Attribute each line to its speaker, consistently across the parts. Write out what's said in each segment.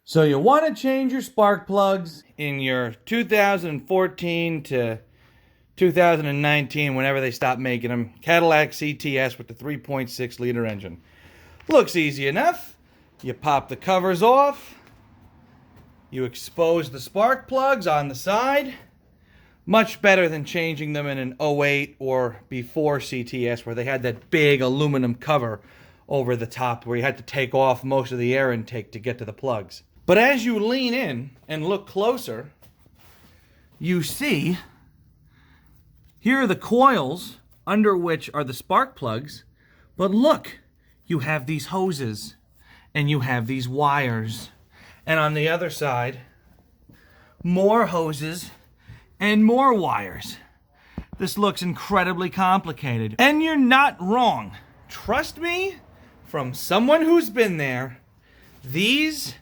Speaker 1: So you want to change your spark plugs in your 2014 to 2019, whenever they stop making them, Cadillac CTS with the 3.6 liter engine. Looks easy enough. You pop the covers off. You expose the spark plugs on the side. Much better than changing them in an 08 or before CTS, where they had that big aluminum cover over the top where you had to take off most of the air intake to get to the plugs. But as you lean in and look closer, you see here are the coils under which are the spark plugs. But look, you have these hoses and you have these wires. And on the other side, more hoses and more wires. This looks incredibly complicated. And you're not wrong. Trust me, from someone who's been there, these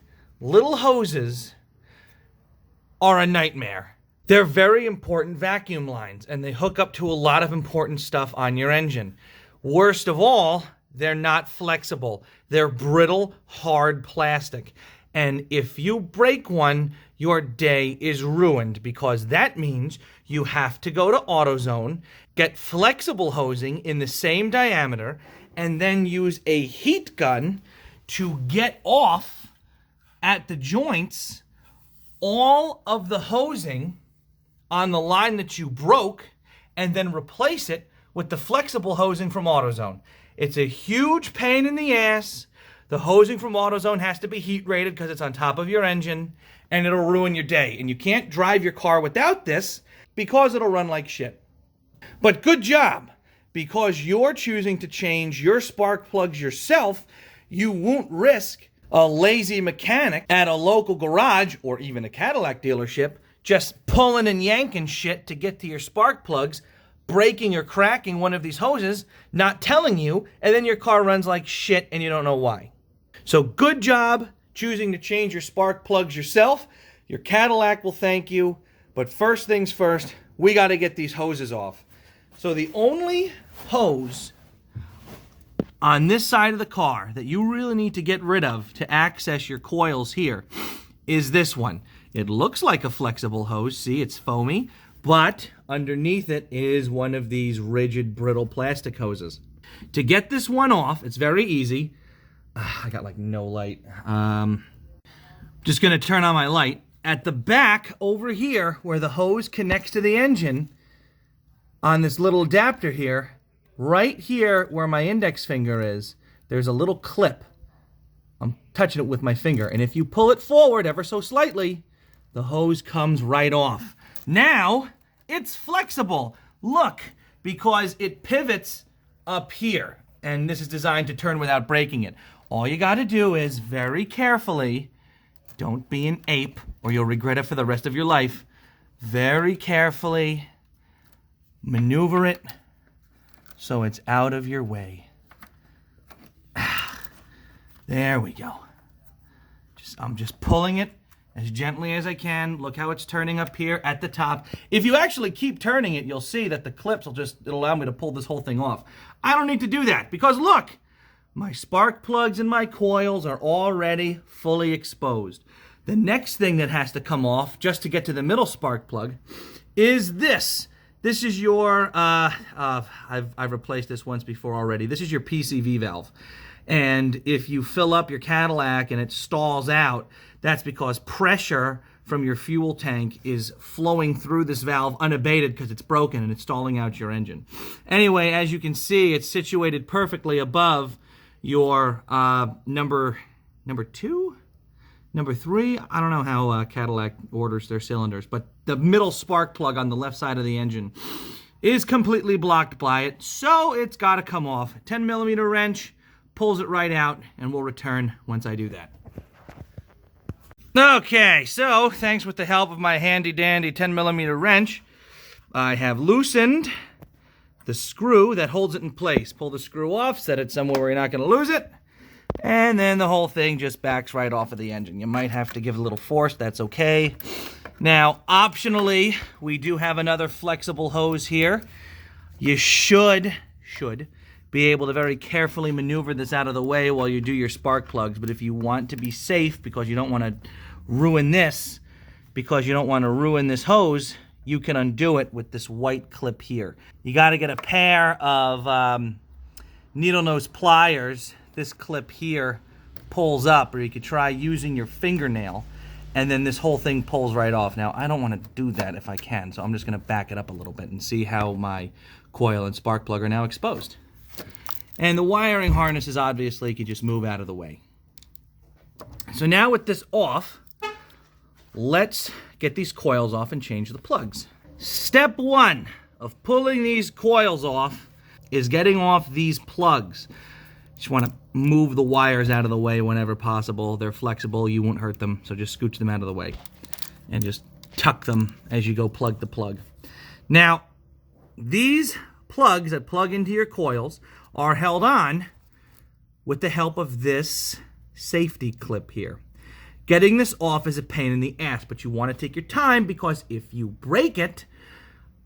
Speaker 1: little hoses are a nightmare. They're very important vacuum lines, and they hook up to a lot of important stuff on your engine. Worst of all, they're not flexible. They're brittle, hard plastic. And if you break one, your day is ruined, because that means you have to go to AutoZone, get flexible hosing in the same diameter, and then use a heat gun to get off at the joints all of the hosing on the line that you broke, and then replace it with the flexible hosing from AutoZone. It's a huge pain in the ass. The hosing from AutoZone has to be heat rated because it's on top of your engine, and it'll ruin your day. And you can't drive your car without this because it'll run like shit. But good job, because you're choosing to change your spark plugs yourself. You won't risk a lazy mechanic at a local garage or even a Cadillac dealership just pulling and yanking shit to get to your spark plugs, breaking or cracking one of these hoses, not telling you, and then your car runs like shit and you don't know why. So good job choosing to change your spark plugs yourself. Your Cadillac will thank you. But first things first, we got to get these hoses off. So the only hose on this side of the car that you really need to get rid of to access your coils here is this one. It looks like a flexible hose. See, it's foamy, but underneath it is one of these rigid, brittle plastic hoses. To get this one off, it's very easy. I got like no light. Just gonna turn on my light. At the back over here, where the hose connects to the engine, on this little adapter here, right here where my index finger is, there's a little clip. I'm touching it with my finger, and if you pull it forward ever so slightly, the hose comes right off. Now, it's flexible. Look, because it pivots up here, and this is designed to turn without breaking it. All you gotta do is very carefully, don't be an ape or you'll regret it for the rest of your life, very carefully maneuver it so it's out of your way. There we go. I'm just pulling it as gently as I can. Look how it's turning up here at the top. If you actually keep turning it, you'll see that the clips it'll allow me to pull this whole thing off. I don't need to do that because look, my spark plugs and my coils are already fully exposed. The next thing that has to come off, just to get to the middle spark plug, is this. This is your, I've replaced this once before already. This is your PCV valve. And if you fill up your Cadillac and it stalls out, that's because pressure from your fuel tank is flowing through this valve unabated because it's broken and it's stalling out your engine. Anyway, as you can see, it's situated perfectly above your number 2? Number 3? I don't know how Cadillac orders their cylinders, but the middle spark plug on the left side of the engine is completely blocked by it, so it's got to come off. 10mm wrench pulls it right out, and we'll return once I do that. Okay, so thanks with the help of my handy-dandy 10mm wrench, I have loosened the screw that holds it in place. Pull the screw off, set it somewhere where you're not going to lose it, and then the whole thing just backs right off of the engine. You might have to give it a little force, that's okay. Now, optionally, we do have another flexible hose here. You should be able to very carefully maneuver this out of the way while you do your spark plugs. But if you want to be safe, because you don't want to ruin this, because you don't want to ruin this hose, you can undo it with this white clip here. You got to get a pair of needle nose pliers. This clip here pulls up, or you could try using your fingernail, and then this whole thing pulls right off. Now, I don't want to do that if I can, so I'm just going to back it up a little bit and see how my coil and spark plug are now exposed. And the wiring harnesses, obviously, you can just move out of the way. So now with this off, let's get these coils off and change the plugs. Step one of pulling these coils off is getting off these plugs. Just want to move the wires out of the way whenever possible. They're flexible, you won't hurt them, so just scooch them out of the way. And just tuck them as you go plug the plug. Now, these plugs that plug into your coils are held on with the help of this safety clip here. Getting this off is a pain in the ass, but you want to take your time, because if you break it,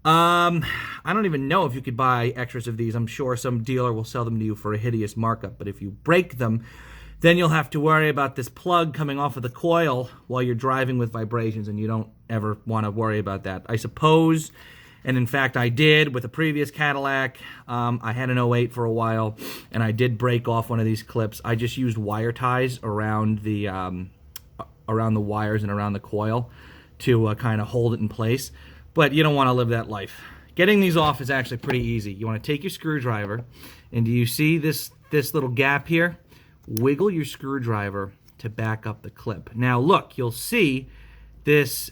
Speaker 1: I don't even know if you could buy extras of these. I'm sure some dealer will sell them to you for a hideous markup, but if you break them, then you'll have to worry about this plug coming off of the coil while you're driving with vibrations, and you don't ever want to worry about that. I suppose, and in fact I did with a previous Cadillac. I had an 08 for a while, and I did break off one of these clips. I just used wire ties around the wires and around the coil to kind of hold it in place. But you don't want to live that life. Getting these off is actually pretty easy. You want to take your screwdriver, and do you see this little gap here? Wiggle your screwdriver to back up the clip. Now look, you'll see this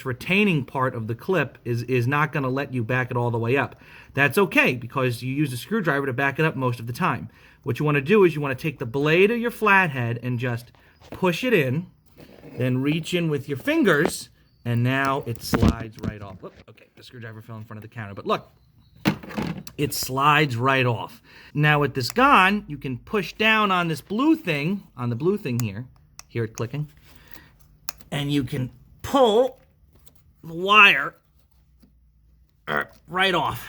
Speaker 1: retaining part of the clip is not going to let you back it all the way up. That's okay, because you use the screwdriver to back it up most of the time. What you want to do is you want to take the blade of your flathead and just push it in, then reach in with your fingers, and now it slides right off. Look, okay, the screwdriver fell in front of the counter, but look, it slides right off. Now with this gone, you can push down on this blue thing, on the blue thing here, hear it clicking, and you can pull the wire right off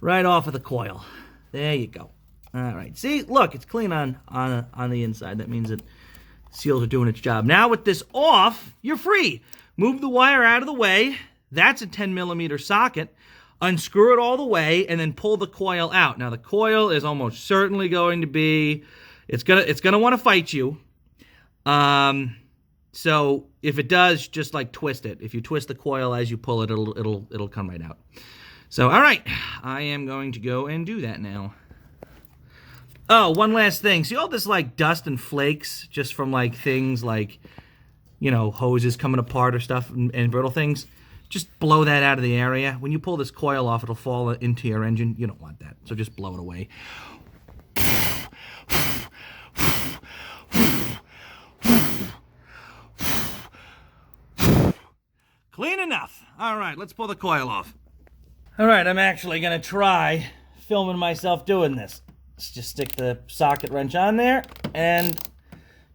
Speaker 1: of the coil. There you go. All right, see, look, it's clean on the inside. That means that seals are doing its job. Now with this off, you're free. Move the wire out of the way. That's a 10mm socket. Unscrew it all the way, and then pull the coil out. Now the coil is almost certainly going to be, it's gonna want to fight you. So if it does, just like twist it. If you twist the coil as you pull it, it'll come right out. So all right, I am going to go and do that now. Oh, one last thing. See all this like dust and flakes just from like things like, you know, hoses coming apart or stuff and brittle things? Just blow that out of the area. When you pull this coil off, it'll fall into your engine. You don't want that, so just blow it away. Clean enough. All right, let's pull the coil off. All right, I'm actually going to try filming myself doing this. Let's just stick the socket wrench on there and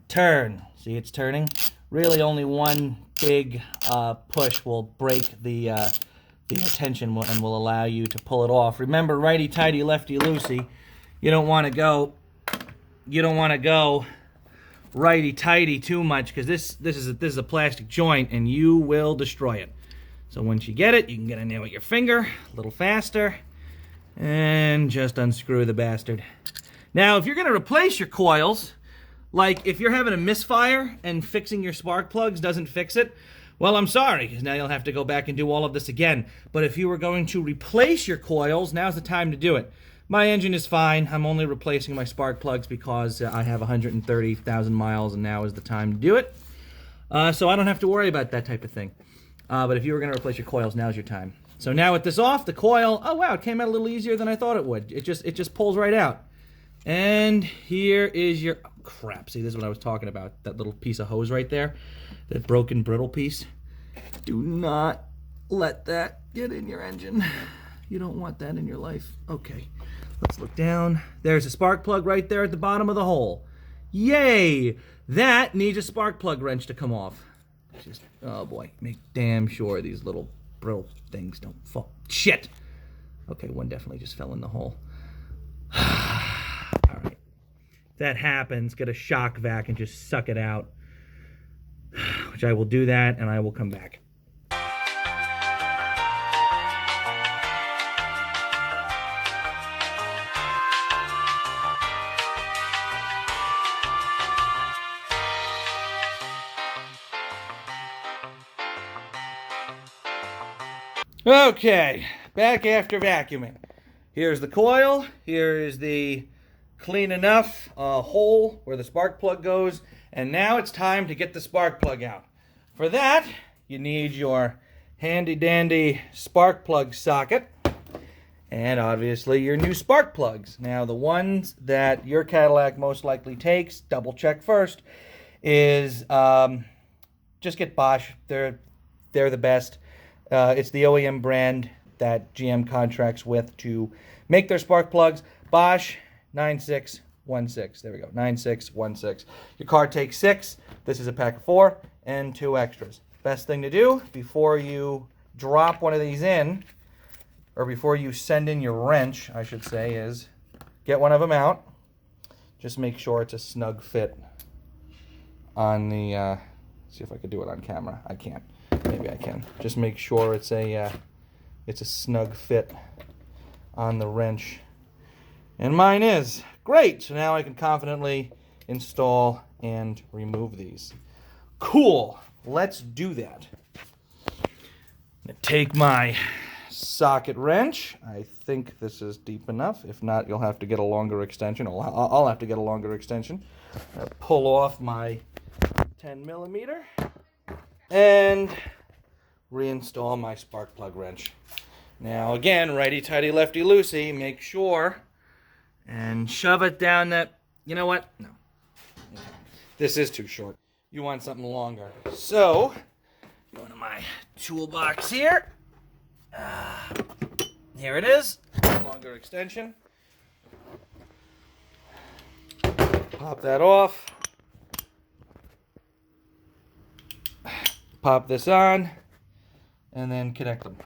Speaker 1: turn. See, it's turning. Really, only one big push will break the tension and will allow you to pull it off. Remember, righty tighty, lefty loosey. You don't want to go righty tighty too much, because this is a plastic joint and you will destroy it. So once you get it, you can get in there with your finger a little faster. And just unscrew the bastard. Now, if you're going to replace your coils, like if you're having a misfire and fixing your spark plugs doesn't fix it, well, I'm sorry, because now you'll have to go back and do all of this again. But if you were going to replace your coils, now's the time to do it. My engine is fine. I'm only replacing my spark plugs because I have 130,000 miles, and now is the time to do it. So I don't have to worry about that type of thing. But if you were going to replace your coils, now's your time. So now with this off, the coil, oh wow, it came out a little easier than I thought it would. It just pulls right out. And here is your, oh, crap, see, this is what I was talking about, that little piece of hose right there, that broken brittle piece. Do not let that get in your engine. You don't want that in your life. Okay, let's look down. There's a spark plug right there at the bottom of the hole. Yay! That needs a spark plug wrench to come off. Just, oh boy, make damn sure these little brittle things don't fall. Shit! Okay, one definitely just fell in the hole. All right. If that happens, get a shock vac and just suck it out. Which I will do that, and I will come back. Okay, back after vacuuming. Here's the coil. Here is the clean enough hole where the spark plug goes. And now it's time to get the spark plug out. For that, you need your handy dandy spark plug socket. And obviously your new spark plugs. Now the ones that your Cadillac most likely takes, double check first, is just get Bosch. They're the best. It's the OEM brand that GM contracts with to make their spark plugs. Bosch 9616. There we go. 9616. Your car takes 6. This is a pack of 4 and 2 extras. Best thing to do before you drop one of these in, or before you send in your wrench, I should say, is get one of them out. Just make sure it's a snug fit on the, see if I could do it on camera. I can't. Maybe I can. Just make sure it's a snug fit on the wrench. And mine is. Great! So now I can confidently install and remove these. Cool! Let's do that. I'm going to take my socket wrench. I think this is deep enough. If not, you'll have to get a longer extension. I'll have to get a longer extension. Pull off my 10 millimeter. And reinstall my spark plug wrench. Now again, righty-tighty, lefty-loosey, make sure and shove it down that, you know what? No. Okay. This is too short. You want something longer. So, go to my toolbox here. Here it is. Longer extension. Pop that off. Pop this on, and then connect them.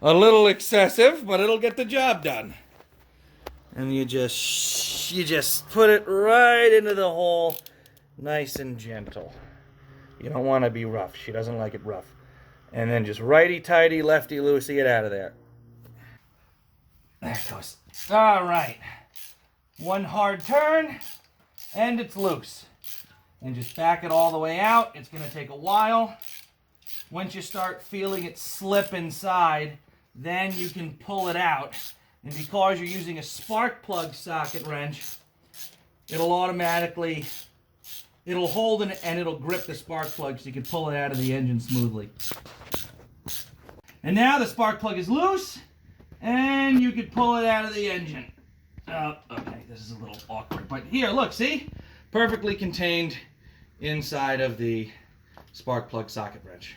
Speaker 1: A little excessive, but it'll get the job done. And you just put it right into the hole, nice and gentle. You don't want to be rough. She doesn't like it rough. And then just righty-tighty, lefty-loosey it out of there. There it goes. All right. One hard turn, and it's loose. And just back it all the way out. It's going to take a while. Once you start feeling it slip inside, then you can pull it out. And because you're using a spark plug socket wrench, it'll automatically, it'll hold and it'll grip the spark plug so you can pull it out of the engine smoothly. And now the spark plug is loose, and you can pull it out of the engine. Okay, this is a little awkward, but here, look, see? Perfectly contained inside of the spark plug socket wrench.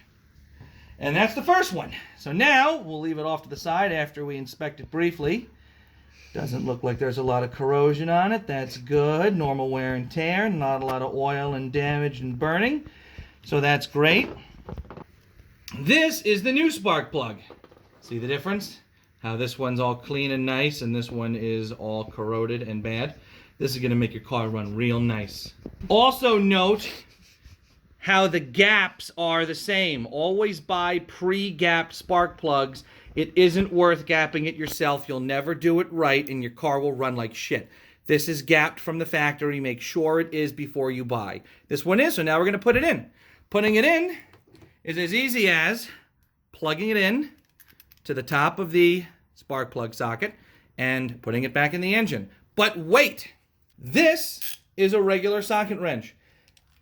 Speaker 1: And that's the first one. So now, we'll leave it off to the side after we inspect it briefly. Doesn't look like there's a lot of corrosion on it. That's good. Normal wear and tear. Not a lot of oil and damage and burning. So that's great. This is the new spark plug. See the difference? How this one's all clean and nice, and this one is all corroded and bad. This is going to make your car run real nice. Also note how the gaps are the same. Always buy pre-gapped spark plugs. It isn't worth gapping it yourself. You'll never do it right, and your car will run like shit. This is gapped from the factory. Make sure it is before you buy. This one is, so now we're going to put it in. Putting it in is as easy as plugging it in to the top of the spark plug socket and putting it back in the engine. But wait! This is a regular socket wrench.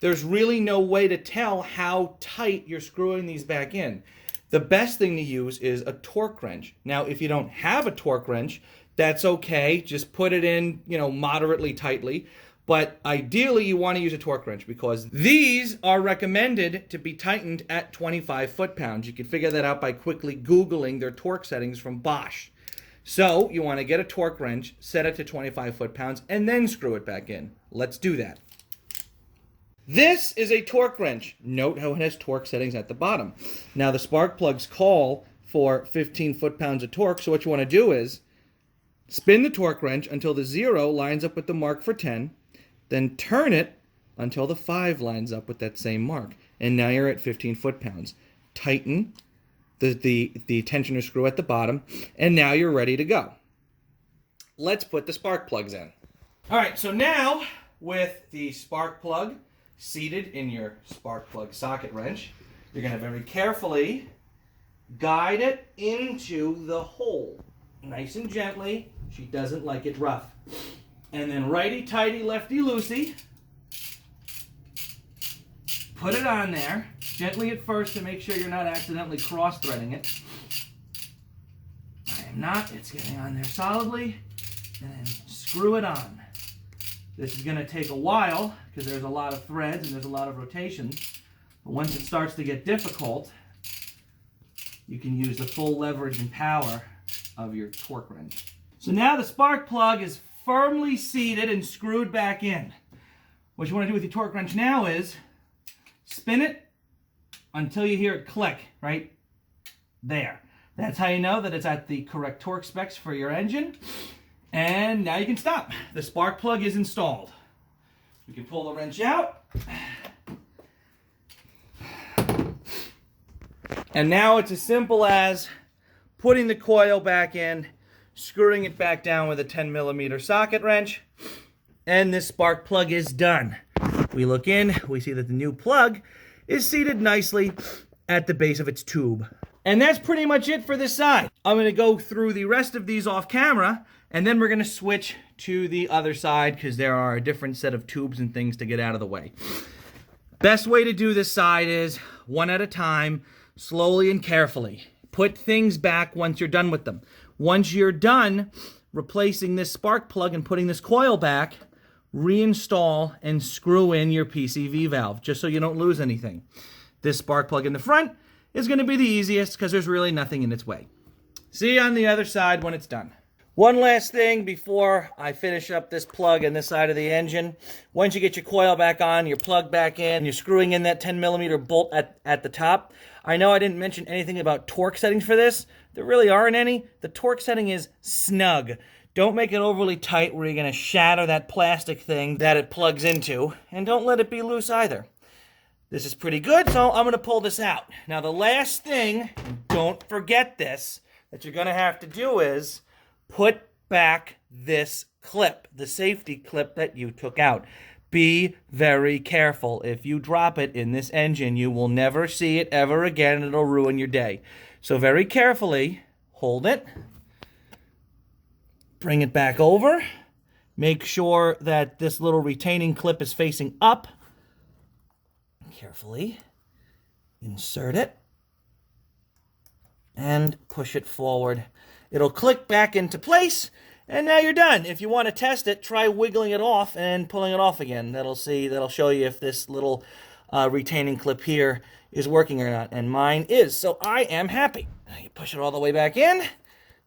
Speaker 1: There's really no way to tell how tight you're screwing these back in. The best thing to use is a torque wrench. Now, if you don't have a torque wrench, that's okay. Just put it in, moderately tightly. But ideally, you want to use a torque wrench because these are recommended to be tightened at 25 foot-pounds. You can figure that out by quickly Googling their torque settings from Bosch. So you want to get a torque wrench, set it to 25 foot-pounds, and then screw it back in. Let's do that. This is a torque wrench. Note how it has torque settings at the bottom. Now the spark plugs call for 15 foot-pounds of torque, so what you want to do is spin the torque wrench until the 0 lines up with the mark for 10, then turn it until the 5 lines up with that same mark. And now you're at 15 foot-pounds. Tighten the tensioner screw at the bottom, and now you're ready to go. Let's put the spark plugs in. All right, so now with the spark plug seated in your spark plug socket wrench, you're going to very carefully guide it into the hole. Nice and gently. She doesn't like it rough. And then righty-tighty, lefty-loosey. Put it on there. Gently at first to make sure you're not accidentally cross-threading it. I am not. It's getting on there solidly. And then screw it on. This is going to take a while because there's a lot of threads and there's a lot of rotations. But once it starts to get difficult, you can use the full leverage and power of your torque wrench. So now the spark plug is firmly seated and screwed back in. What you want to do with your torque wrench now is spin it until you hear it click right there. That's how you know that it's at the correct torque specs for your engine. And now you can stop. The spark plug is installed. You can pull the wrench out. And now it's as simple as putting the coil back in, screwing it back down with a 10mm socket wrench, and this spark plug is done. We look in, we see that the new plug is seated nicely at the base of its tube. And that's pretty much it for this side. I'm going to go through the rest of these off camera, and then we're going to switch to the other side because there are a different set of tubes and things to get out of the way. Best way to do this side is one at a time, slowly and carefully. Put things back once you're done with them. Once you're done replacing this spark plug and putting this coil back, reinstall and screw in your PCV valve just so you don't lose anything. This spark plug in the front is going to be the easiest because there's really nothing in its way. See you on the other side when it's done. One last thing before I finish up this plug in this side of the engine. Once you get your coil back on, your plug back in, you're screwing in that 10mm bolt at the top. I know I didn't mention anything about torque settings for this. There really aren't any. The torque setting is snug. Don't make it overly tight where you're going to shatter that plastic thing that it plugs into. And don't let it be loose either. This is pretty good, so I'm going to pull this out. Now the last thing, don't forget this, that you're going to have to do is put back this clip, the safety clip that you took out. Be very careful. If you drop it in this engine, you will never see it ever again, and it'll ruin your day. So very carefully, hold it, bring it back over, make sure that this little retaining clip is facing up. Carefully insert it and push it forward. It'll click back into place, and now you're done. If you want to test it, try wiggling it off and pulling it off again. That'll show you if this little retaining clip here is working or not, and mine is, so I am happy. You push it all the way back in.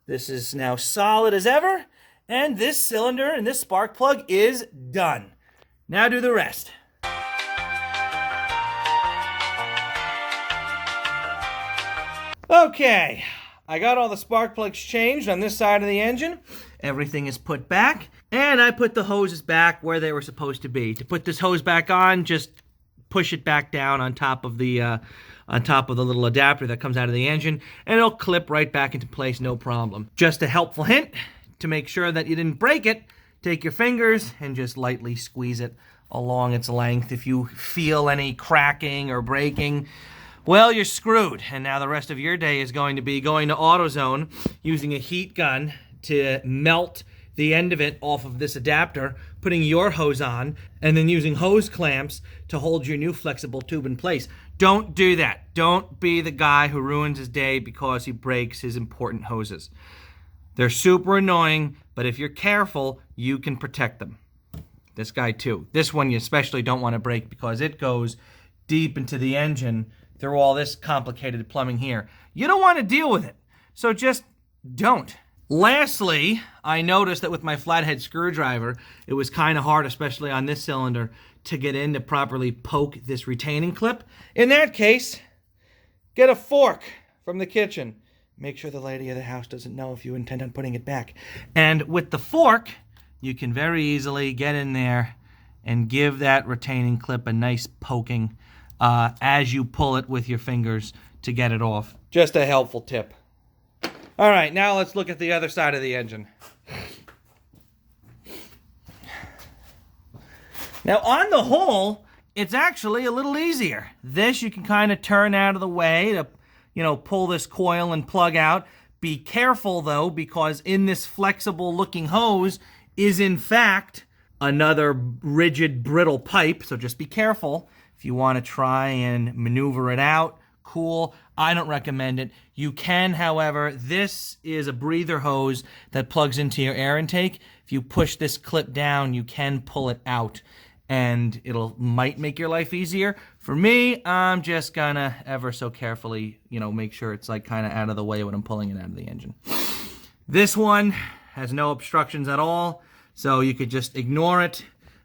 Speaker 1: This is now solid as ever, and this cylinder and this spark plug is done. Now do the rest. Okay, I got all the spark plugs changed on this side of the engine. Everything is put back, and I put the hoses back where they were supposed to be. To put this hose back on, just push it back down on top of the little adapter that comes out of the engine, and it'll clip right back into place, no problem. Just a helpful hint, to make sure that you didn't break it, take your fingers and just lightly squeeze it along its length. If you feel any cracking or breaking, well, you're screwed, and now the rest of your day is going to be going to AutoZone, using a heat gun to melt the end of it off of this adapter, putting your hose on, and then using hose clamps to hold your new flexible tube in place. Don't do that. Don't be the guy who ruins his day because he breaks his important hoses. They're super annoying, but if you're careful, you can protect them. This guy too. This one you especially don't want to break because it goes deep into the engine through all this complicated plumbing here. You don't want to deal with it, so just don't. Lastly, I noticed that with my flathead screwdriver, it was kind of hard, especially on this cylinder, to get in to properly poke this retaining clip. In that case, get a fork from the kitchen. Make sure the lady of the house doesn't know if you intend on putting it back. And with the fork, you can very easily get in there and give that retaining clip a nice poking as you pull it with your fingers to get it off. Just a helpful tip. All right, now let's look at the other side of the engine. Now, on the whole, it's actually a little easier. This you can kind of turn out of the way to, pull this coil and plug out. Be careful, though, because in this flexible-looking hose is, in fact, another rigid, brittle pipe. So just be careful. If you want to try and maneuver it out, cool. I don't recommend it. You can, however, this is a breather hose that plugs into your air intake. If you push this clip down, you can pull it out, and might make your life easier. For me, I'm just gonna ever so carefully, make sure it's like kind of out of the way when I'm pulling it out of the engine. This one has no obstructions at all, so you could just ignore it.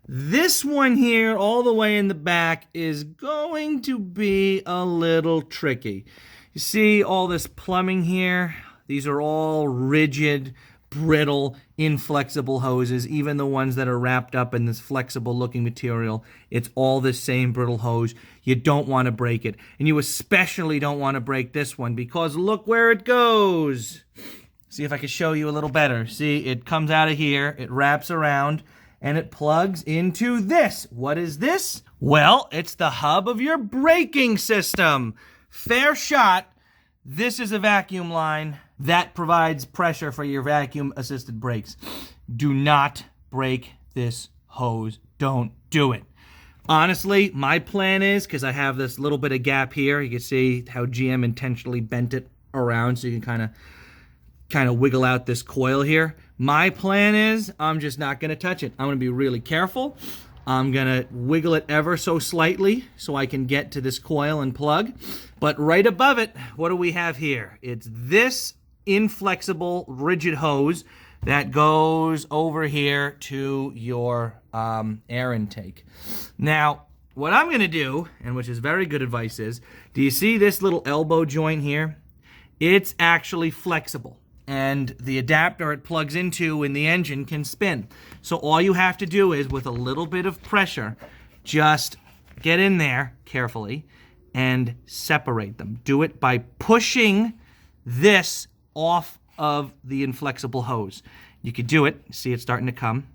Speaker 1: This one here, all the way in the back, is going to be a little tricky. You see all this plumbing here? These are all rigid, brittle, inflexible hoses, even the ones that are wrapped up in this flexible looking material. It's all the same brittle hose. You don't want to break it. And you especially don't want to break this one, because look where it goes. See if I can show you a little better. See, it comes out of here, it wraps around, and it plugs into this. What is this? Well, it's the hub of your braking system. Fair shot. This is a vacuum line that provides pressure for your vacuum-assisted brakes. Do not break this hose. Don't do it. Honestly, my plan is, because I have this little bit of gap here, you can see how GM intentionally bent it around so you can kind of wiggle out this coil here. My plan is I'm just not going to touch it. I'm going to be really careful. I'm going to wiggle it ever so slightly so I can get to this coil and plug. But right above it, what do we have here? It's this inflexible, rigid hose that goes over here to your air intake. Now, what I'm going to do, and which is very good advice, is, do you see this little elbow joint here? It's actually flexible, and the adapter it plugs into in the engine can spin. So all you have to do is, with a little bit of pressure, just get in there carefully and separate them. Do it by pushing this off of the inflexible hose. You could do it, see it starting to come,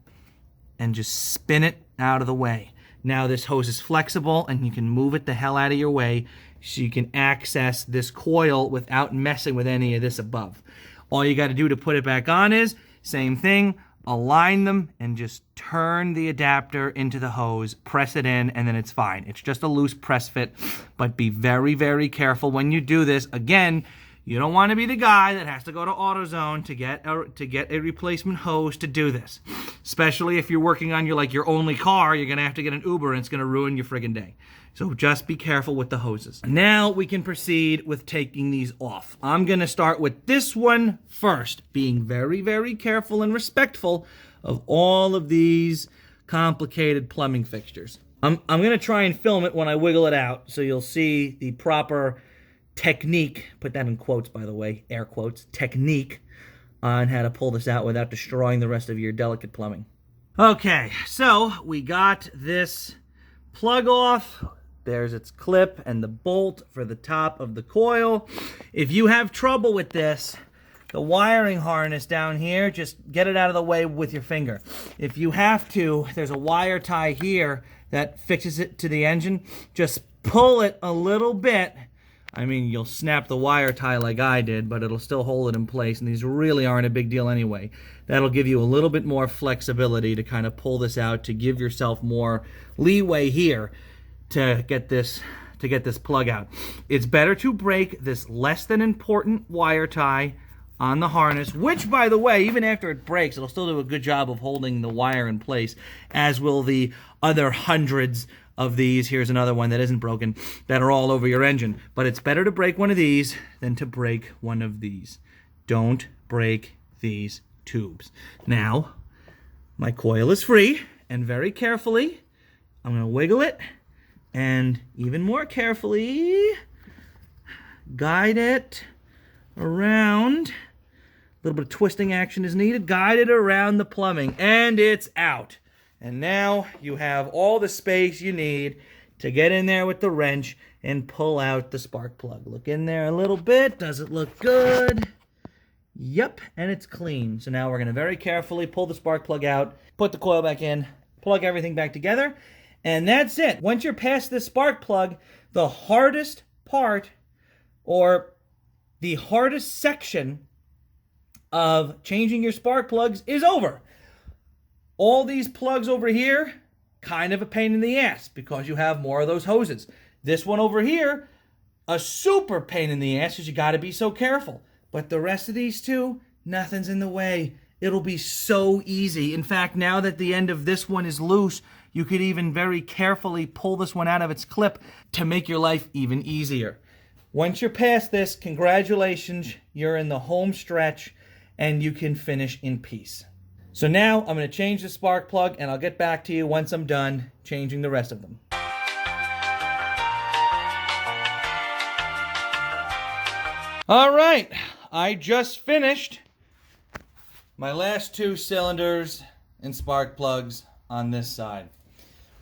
Speaker 1: and just spin it out of the way. Now this hose is flexible, and you can move it the hell out of your way so you can access this coil without messing with any of this above. All you got to do to put it back on is, same thing, align them and just turn the adapter into the hose, press it in, and then it's fine. It's just a loose press fit, but be very, very careful when you do this. Again, you don't want to be the guy that has to go to AutoZone to get a replacement hose to do this. Especially if you're working on your only car, you're going to have to get an Uber and it's going to ruin your friggin' day. So just be careful with the hoses. Now we can proceed with taking these off. I'm going to start with this one first, being very, very careful and respectful of all of these complicated plumbing fixtures. I'm going to try and film it when I wiggle it out so you'll see the proper technique, put that in quotes by the way, air quotes, technique on how to pull this out without destroying the rest of your delicate plumbing. Okay, so we got this plug off. There's its clip and the bolt for the top of the coil. If you have trouble with this, the wiring harness down here, just get it out of the way with your finger. If you have to, there's a wire tie here that fixes it to the engine. Just pull it a little bit. I mean, you'll snap the wire tie like I did, but it'll still hold it in place, and these really aren't a big deal anyway. That'll give you a little bit more flexibility to kind of pull this out, to give yourself more leeway here to get this plug out. It's better to break this less than important wire tie on the harness, which, by the way, even after it breaks, it'll still do a good job of holding the wire in place, as will the other hundreds of these. Here's another one that isn't broken, that are all over your engine. But it's better to break one of these than to break one of these. Don't break these tubes. Now, my coil is free, and very carefully, I'm going to wiggle it, and even more carefully, guide it around. A little bit of twisting action is needed. Guide it around the plumbing, and it's out. And now you have all the space you need to get in there with the wrench and pull out the spark plug. Look in there a little bit. Does it look good? Yep, and it's clean. So now we're going to very carefully pull the spark plug out, put the coil back in, plug everything back together, and that's it. Once you're past this spark plug, the hardest part, or the hardest section of changing your spark plugs is over. All these plugs over here, kind of a pain in the ass because you have more of those hoses. This one over here, a super pain in the ass because you got to be so careful. But the rest of these two, nothing's in the way. It'll be so easy. In fact, now that the end of this one is loose, you could even very carefully pull this one out of its clip to make your life even easier. Once you're past this, congratulations, you're in the home stretch and you can finish in peace. So now I'm going to change the spark plug and I'll get back to you once I'm done changing the rest of them. All right, I just finished my last two cylinders and spark plugs on this side.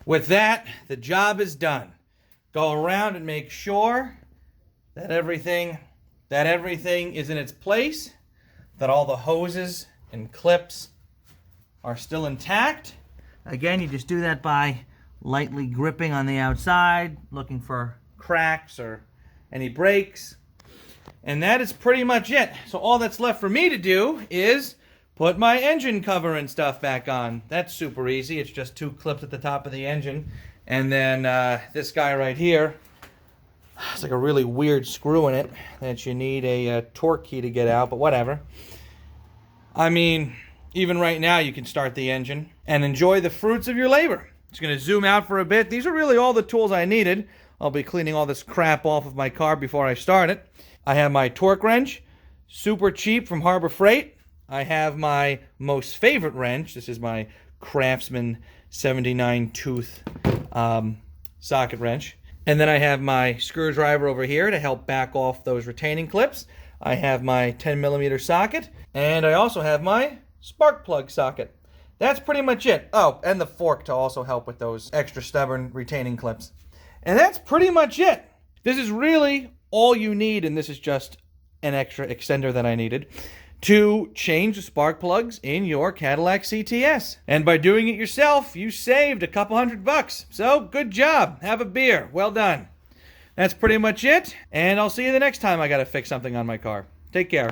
Speaker 1: With that, the job is done. Go around and make sure that everything is in its place, that all the hoses and clips are still intact. Again, you just do that by lightly gripping on the outside, looking for cracks or any breaks. And that is pretty much it. So all that's left for me to do is put my engine cover and stuff back on. That's super easy. It's just two clips at the top of the engine. And then this guy right here, it's like a really weird screw in it that you need a torque key to get out, but whatever. I mean, even right now you can start the engine and enjoy the fruits of your labor. Just going to zoom out for a bit. These are really all the tools I needed. I'll be cleaning all this crap off of my car before I start it. I have my torque wrench, super cheap from Harbor Freight. I have my most favorite wrench. This is my Craftsman 79 tooth socket wrench. And then I have my screwdriver over here to help back off those retaining clips. I have my 10mm socket, and I also have my spark plug socket. That's pretty much it. Oh, and the fork to also help with those extra stubborn retaining clips. And that's pretty much it. This is really all you need, and this is just an extra extender that I needed, to change the spark plugs in your Cadillac CTS. And by doing it yourself, you saved a couple $100. So, good job. Have a beer. Well done. That's pretty much it, and I'll see you the next time I gotta fix something on my car. Take care.